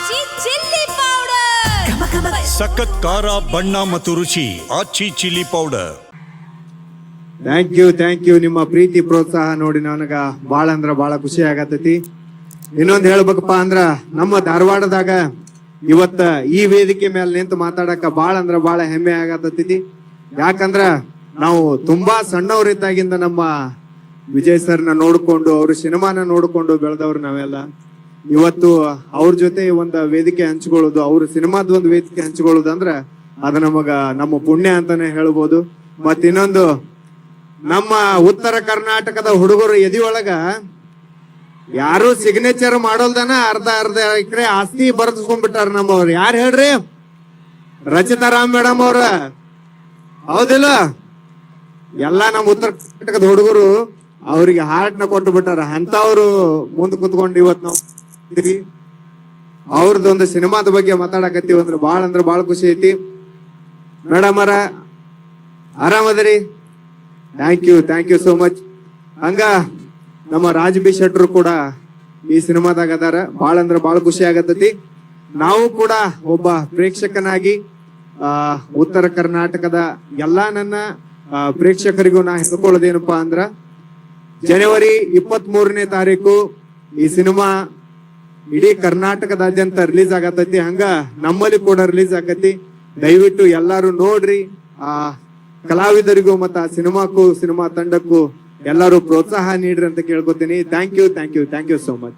ಆಚಿ chilli powder ಸಖತ್ ಖಾರ ಬಣ್ಣ ಮತ್ತು ರುಚಿ ಆಚಿ ಚಿಲ್ಲಿ ಪೌಡರ್. ಥ್ಯಾಂಕ್ ಯು ನಿಮ್ಮ ಪ್ರೀತಿ ಪ್ರೋತ್ಸಾಹ ನೋಡಿ ನನಗ ಬಾಳ ಅಂದ್ರ ಬಾಳ ಖುಷಿ ಆಗತೈತಿ. ಇನ್ನೊಂದ್ ಹೇಳ್ಬೇಕಪ್ಪ ಅಂದ್ರ ನಮ್ಮ ಧಾರವಾಡದಾಗ ಇವತ್ತ ಈ ವೇದಿಕೆ ಮೇಲೆ ನಿಂತು ಮಾತಾಡಕ ಬಾಳ ಅಂದ್ರ ಬಾಳ ಹೆಮ್ಮೆ ಆಗತೈತಿ. ಯಾಕಂದ್ರ ನಾವು ತುಂಬಾ ಸಣ್ಣವರಿದ್ದಾಗಿಂದ ನಮ್ಮ ವಿಜಯ್ ಸರ್ನ ನೋಡ್ಕೊಂಡು ಅವ್ರ ಸಿನಿಮಾನ ನೋಡ್ಕೊಂಡು ಬೆಳೆದವ್ರು ನಾವೆಲ್ಲ. ಇವತ್ತು ಅವ್ರ ಜೊತೆ ಒಂದು ವೇದಿಕೆ ಹಂಚ್ಕೊಳ್ಳೋದು, ಅವ್ರ ಸಿನಿಮಾದ ಒಂದು ವೇದಿಕೆ ಹಂಚ್ಕೊಳ್ಳೋದು ಅಂದ್ರ ಅದು ನಮ್ಮ ಪುಣ್ಯ ಅಂತಾನೆ ಹೇಳ್ಬೋದು. ಮತ್ ಇನ್ನೊಂದು, ನಮ್ಮ ಉತ್ತರ ಕರ್ನಾಟಕದ ಹುಡುಗರು ಎದಿಯೊಳಗ ಯಾರು ಸಿಗ್ನೇಚರ್ ಮಾಡೋಲ್ದನ ಅರ್ಧ ಎಕರೆ ಆಸ್ತಿ ಬರೆಸ್ಕೊಂಡ್ಬಿಟ್ಟಾರ ನಮ್ಮವ್ರು. ಯಾರು ಹೇಳ್ರಿ? ರಚಿತಾ ರಾಮ್ ಮೇಡಮ್ ಅವ್ರ. ಹೌದಿಲ್ಲ? ಎಲ್ಲಾ ನಮ್ಮ ಉತ್ತರ ಕರ್ನಾಟಕದ ಹುಡುಗರು ಅವ್ರಿಗೆ ಹಾರ್ಟ್ ನ ಕೊಟ್ಟು ಬಿಟ್ಟಾರ. ಅಂತವ್ರು ಮುಂದ್ ಕುತ್ಕೊಂಡು ಇವತ್ ನಾವು ಅವ್ರದ್ದೊಂದು ಸಿನಿಮಾದ ಬಗ್ಗೆ ಮಾತಾಡಕತ್ತೀವಿ ಅಂದ್ರೆ ಬಾಳ ಖುಷಿ ಐತಿ. ಮೇಡಮ್ ಅವರ ಆರಾಮದರಿ? Thank you so much. ಹಂಗ ನಮ್ಮ ರಾಜ್ ಬಿ ಶೆಟ್ರು ಕೂಡ ಈ ಸಿನಿಮಾದಾಗ ಅದಾರ. ಬಾಳ ಖುಷಿ ಆಗತೈತಿ. ನಾವು ಕೂಡ ಒಬ್ಬ ಪ್ರೇಕ್ಷಕನಾಗಿ ಉತ್ತರ ಕರ್ನಾಟಕದ ಎಲ್ಲಾ ನನ್ನ ಪ್ರೇಕ್ಷಕರಿಗೂ ನಾ ಹೇಳ್ಕೊಳ್ಳೋದೇನಪ್ಪಾ ಅಂದ್ರ, ಜನವರಿ 23ನೇ ತಾರೀಕು ಈ ಸಿನಿಮಾ ಇಡೀ ಕರ್ನಾಟಕದಾದ್ಯಂತ ರಿಲೀಸ್ ಆಗತೈತಿ. ಹಂಗ ನಮ್ಮಲ್ಲಿ ಕೂಡ ರಿಲೀಸ್ ಆಗತಿ. ದಯವಿಟ್ಟು ಎಲ್ಲಾರು ನೋಡ್ರಿ. ಕಲಾವಿದರಿಗೂ ಮತ್ತ ಸಿನಿಮಾ ತಂಡಕ್ಕೂ ಎಲ್ಲರೂ ಪ್ರೋತ್ಸಾಹ ನೀಡ್ರಿ ಅಂತ ಕೇಳ್ಕೊತೀನಿ. Thank you so much.